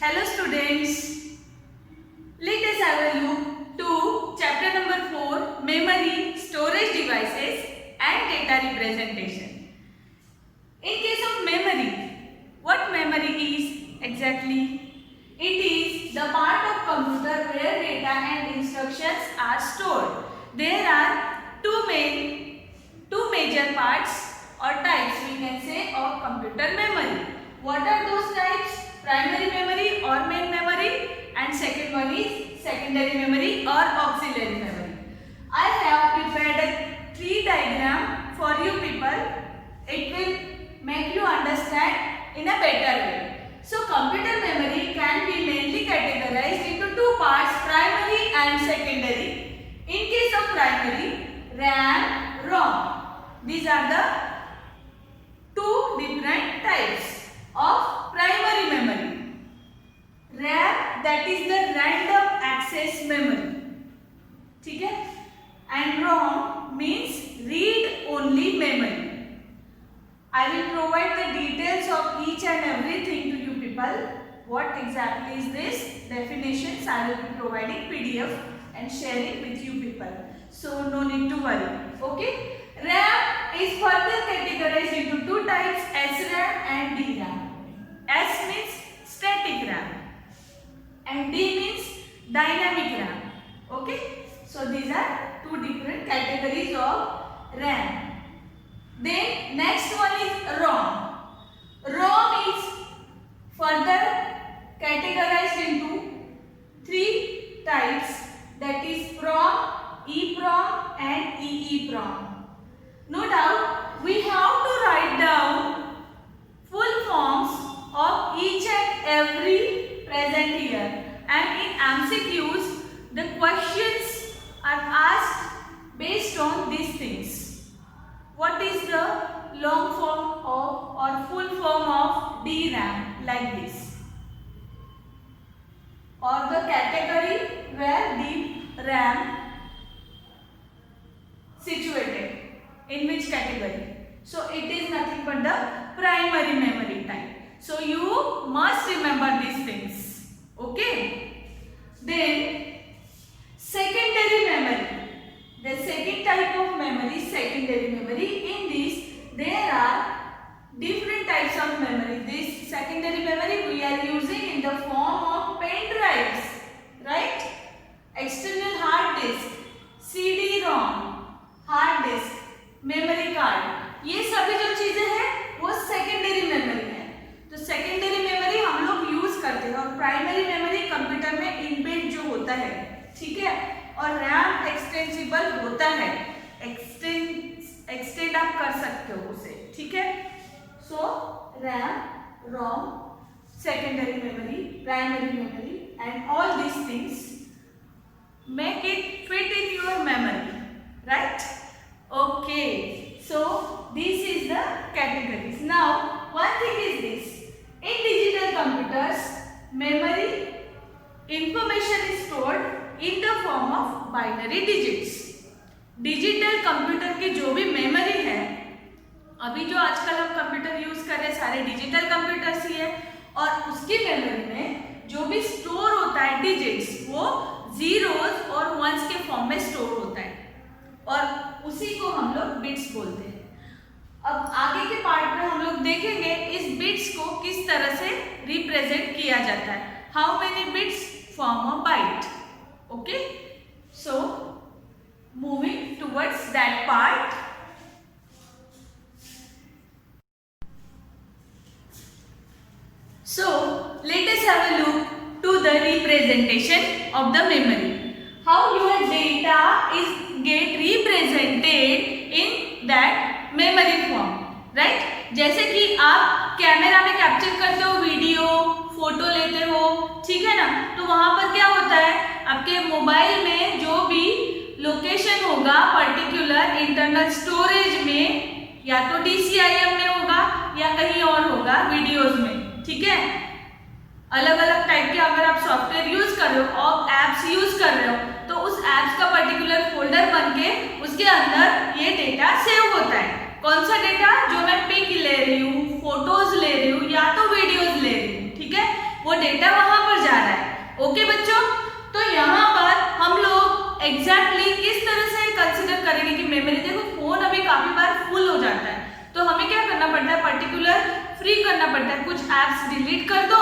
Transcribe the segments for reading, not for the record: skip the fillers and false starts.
Hello students, let us have a look to chapter number 4, Memory, Storage Devices and Data Representation. In case of memory, what memory is exactly? It is the part of computer where data and instructions are stored. There are two major parts or types we can say of computer memory. What are those types? Primary memory or main memory, and second one is secondary memory or auxiliary memory. I have prepared a 3 diagram for you people. It will make you understand in a better way. So computer memory can be mainly categorized into two parts, primary and secondary. In case of primary, RAM, ROM. These are the two different types of primary memory. RAM, that is the random access memory. ठीक है? And ROM means read only memory. I will provide the details of each and everything to you people. What exactly is this? Definitions I will be providing PDF and sharing with you people. So no need to worry. Okay? RAM is further categorized into two types, SRAM and DRAM. S means static RAM and D means dynamic RAM. Okay? So these are two different categories of RAM. Then next one is ROM. ROM is further categorized into three types, that is PROM, EPROM and EEPROM. No doubt we have to write down full forms of each and every present here, and in MCQs the questions are asked based on these things. What is the long form of or full form of DRAM, like this, or the category where the RAM situated, in which category? So it is nothing but the primary memory type. So you must remember these things. Okay? Then secondary memory. The second type of memory is secondary memory. In this there are different types of memory. This secondary memory we are using in the form of pen drives, right? External hard disk, CD-ROM, hard disk, memory card, ये सभी जो चीजें हैं वो secondary memory है. तो secondary memory हम लोग यूज करते हैं और प्राइमरी मेमोरी कंप्यूटर में इनबिल्ट जो होता है, ठीक है, और रैम एक्सटेंसिबल होता है, एक्सटेंड आप कर सकते हो उसे, ठीक है. So RAM, ROM, secondary memory, primary memory and all these things make it fit in your memory, right? Okay, so this is the categories. Now one thing is this: in digital computers memory information is stored in the form of binary digits. Digital computer की जो भी memory है, अभी जो आजकल हम computer use कर रहे हैं सारे डिजिटल कंप्यूटर्स ही है, और उसकी मेमोरी में जो भी स्टोर होता है डिजिट्स, वो जीरोस और वंस के फॉर्म में स्टोर होता है, और उसी को हम लोग बिट्स बोलते हैं. अब आगे के पार्ट में हम लोग देखेंगे इस बिट्स को किस तरह से रिप्रेजेंट किया जाता है. How many bits form a byte. Okay, so moving towards that part. So let us have a look to the representation of the memory. How your data is get represented in that memory form, right? जैसे कि आप camera में capture करते हो video, photo लेते हो, ठीक है ना, तो वहां पर क्या होता है, आपके मोबाइल में जो भी लोकेशन होगा पर्टिकुलर इंटरनल स्टोरेज में, या तो DCIM में होगा या कहीं और होगा वीडियोज में, ठीक है. अलग अलग टाइप के अगर आप सॉफ्टवेयर यूज कर रहे हो और एप्स यूज कर रहे हो, तो उस एप्स का पर्टिकुलर फोल्डर बन के उसके अंदर ये डेटा सेव होता है. कौन सा डेटा? जो मैं पिक ले रही हूँ, फोटोज ले रही हूँ या तो वीडियोज ले रही हूँ, ठीक है, वो डेटा वहां पर जा रहा है। ओके बच्चों, तो यहाँ पर हम लोग एग्जैक्टली किस तरह से कंसिडर करेंगे कि मेमोरी, देखो फोन अभी काफी बार फुल हो जाता है तो हमें क्या करना पड़ता है, पर्टिकुलर फ्री करना पड़ता है। कुछ एप्स डिलीट कर दो,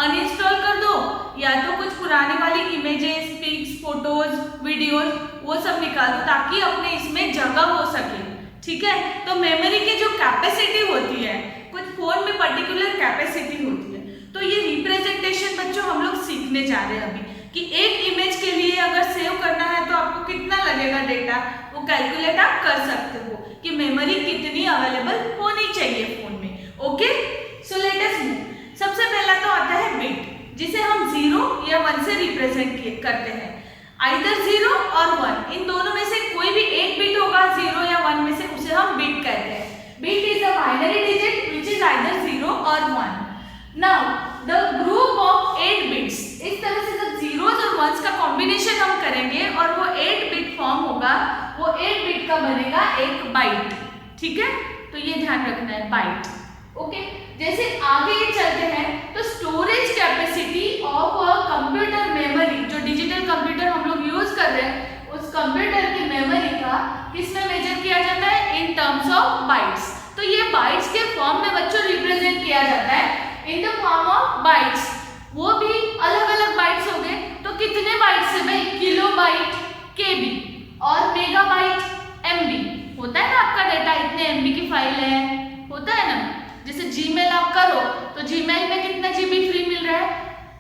अनइंस्टॉल कर दो, या तो कुछ पुराने वाली इमेजेस, पिक्स, फोटोज, वीडियोस वो सब निकाल दो ताकि अपने इसमें जगह हो सके। ठीक है, तो मेमोरी की जो कैपेसिटी होती है, कुछ फोन में पर्टिकुलर कैपेसिटी होती है, तो ये रिप्रेजेंटेशन बच्चों हम लोग सीखने जा रहे हैं अभी कि एक इमेज के लिए अगर सेव करना है तो आपको कितना लगेगा डेटा, वो कैलकुलेट आप कर सकते हो कि मेमोरी कितनी अवेलेबल होनी चाहिए फोन में। Okay, so let us move. सबसे पहला तो आता है बिट, जिसे हम 0 या 1 से रिप्रेजेंट करते हैं। आइदर 0 और 1, इन दोनों में से कोई भी एक बिट होगा 0 या 1 में से, उसे हम बिट कहते हैं। Bit is a binary digit which is either 0 और 1। Now the group of 8 bits, इस तरह से जब zeros और ones का कॉम्बिनेशन हम करेंगे और वो 8 बिट फॉर्म होगा, वो 8 बिट का बनेगा एक बाइट। ठीक है, तो ये ध्यान रखना है, बाइट। ओके, जैसे आगे चलते हैं तो storage capacity of a computer memory, जो डिजिटल कंप्यूटर हम लोग यूज कर रहे हैं, उस कंप्यूटर की मेमोरी का किसमें मेजर किया जाता है, इन टर्म्स ऑफ बाइट्स। तो ये बाइट्स के फॉर्म में बच्चों रिप्रेजेंट किया जाता है in the form of bytes. वो भी अलग अलग बाइट्स हो गए, तो कितने बाइट्स है भाई, किलोबाइट, केबी और मेगाबाइट, एमबी। होता है ना आपका डेटा इतने एमबी की फाइल है, होता है ना। जैसे जीमेल आप करो तो जीमेल में कितना जीबी फ्री मिल रहा है,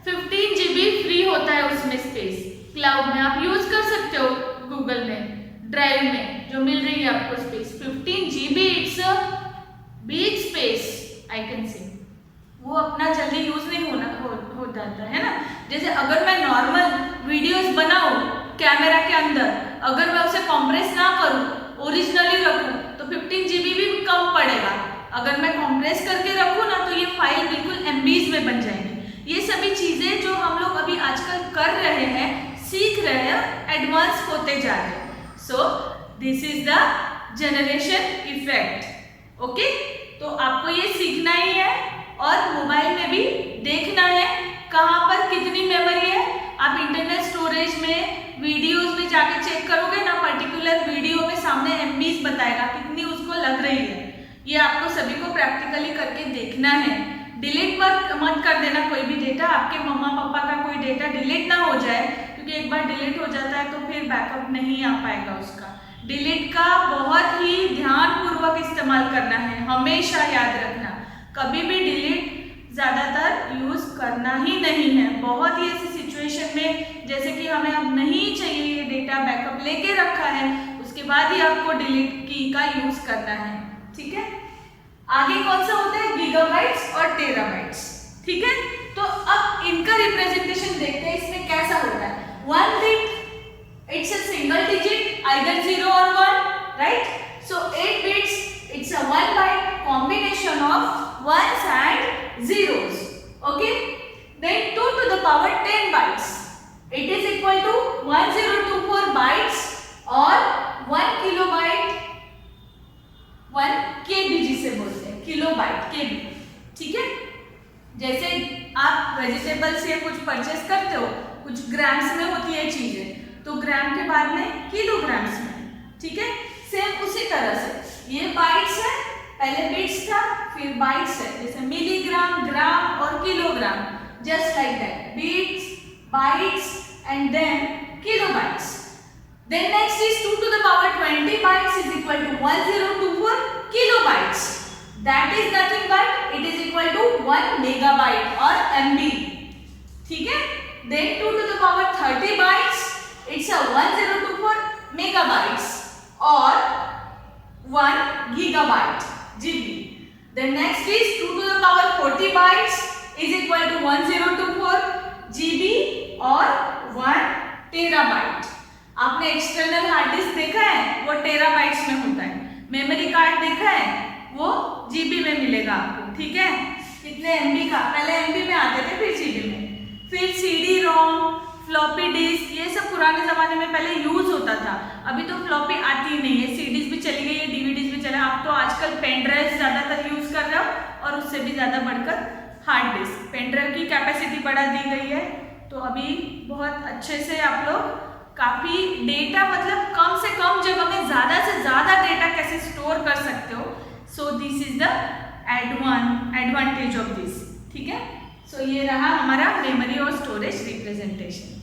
15 जीबी फ्री होता है उसमें स्पेस। क्लाउड में आप यूज कर सकते हो, गूगल में ड्राइव में जो मिल रही है आपको space 15 GB, it's a big space I can say. वो अपना जल्दी यूज नहीं हो जाता है ना। जैसे अगर मैं नॉर्मल वीडियोस बनाऊं कैमरा के अंदर, अगर मैं उसे कॉम्प्रेस ना करूं, ओरिजिनली रखूं, तो 15 जीबी भी कम पड़ेगा। अगर मैं कॉम्प्रेस करके रखूं ना तो ये फाइल बिल्कुल एमबीज में बन जाएंगी। ये सभी चीजें जो हम लोग अभी आजकल कर रहे हैं, सीख रहे हैं, एडवांस होते जा रहे हैं। So this is the generation effect. Okay, तो आपको ये सीखना ही है और मोबाइल में भी देखना है कहाँ पर कितनी मेमोरी है। आप इंटरनल स्टोरेज में वीडियोस में जाके चेक करोगे ना, पर्टिकुलर वीडियो में सामने एमबीज बताएगा कितनी उसको लग रही है। ये आपको सभी को प्रैक्टिकली करके देखना है। डिलीट मत कर देना कोई भी डेटा, आपके मम्मा पापा का कोई डेटा डिलीट ना हो जाए, क्योंकि एक बार डिलीट हो जाता है तो फिर बैकअप नहीं आ पाएगा उसका। डिलीट का बहुत ही ध्यानपूर्वक इस्तेमाल करना है, हमेशा याद रखना। कभी भी डिलीट ज़्यादातर यूज करना ही नहीं है। बहुत ही ऐसी सिचुएशन में जैसे कि हमें अब नहीं चाहिए ये डेटा, बैकअप लेके रखा है, उसके बाद ही आपको डिलीट की का यूज करना है। ठीक है, आगे कौन सा होता है, गीगाबाइट्स और टेराबाइट्स। ठीक है, तो अब इनका रिप्रेजेंटेशन देखते हैं, इसमें कैसा होता है। 1 bit it's a single digit, either 0 और 1, right. So 8 bits it's a 1 byte combination of ones and zeros. Okay, then 2 to the power 10 bytes, it is equal to 1024 bytes or 1 kilobyte, 1 kb जिसे बोलते हैं, kilobyte, केबी। ठीक है, जैसे आप vegetable से कुछ परचेस करते हो, कुछ ग्राम्स में होती है चीजें, तो ग्राम के बाद में किलोग्राम्स में। ठीक है, सेम उसी तरह से ये बाइट्स है, पहले बिट्स था फिर बाइट्स है, जैसे मिलीग्राम, ग्राम और kilogram, just like that, bits, bytes and then kilobytes. Then next is 2 to the power 20 bytes is equal to 1024 kilobytes. That is nothing but it is equal to 1 megabyte or MB. ठीक है, then 2 to the power 30 bytes, it's a 1024 megabytes or 1 gigabyte GB. Then next is 2 to the power 40 bytes is equal to 1024 GB or 1 terabyte. आपने external hard disk देखा है, वो terabytes में होता है। Memory card देखा है, वो जीबी में मिलेगा आपको। ठीक है, कितने एमबी का, पहले एमबी में आते थे फिर जीबी में, फिर सीडी रोम, फ्लॉपी डिस्क, ये सब पुराने जमाने में पहले यूज होता था। अभी तो फ्लॉपी आती ही नहीं है, सीडीज भी चली गई है, डीवीडीज भी चले। आप तो आजकल पेन ड्राइव ज्यादातर यूज कर रहे हो और उससे भी ज्यादा बढ़कर हार्ड डिस्क। पेन ड्राइव की कैपेसिटी बढ़ा दी गई है, तो अभी बहुत अच्छे से आप लोग काफ़ी डेटा मतलब कम से कम जगह में ज़्यादा से ज़्यादा डेटा कैसे स्टोर कर सकते हो। So this is the advantage of this. ठीक है, सो ये रहा हमारा मेमोरी और स्टोरेज रिप्रेजेंटेशन।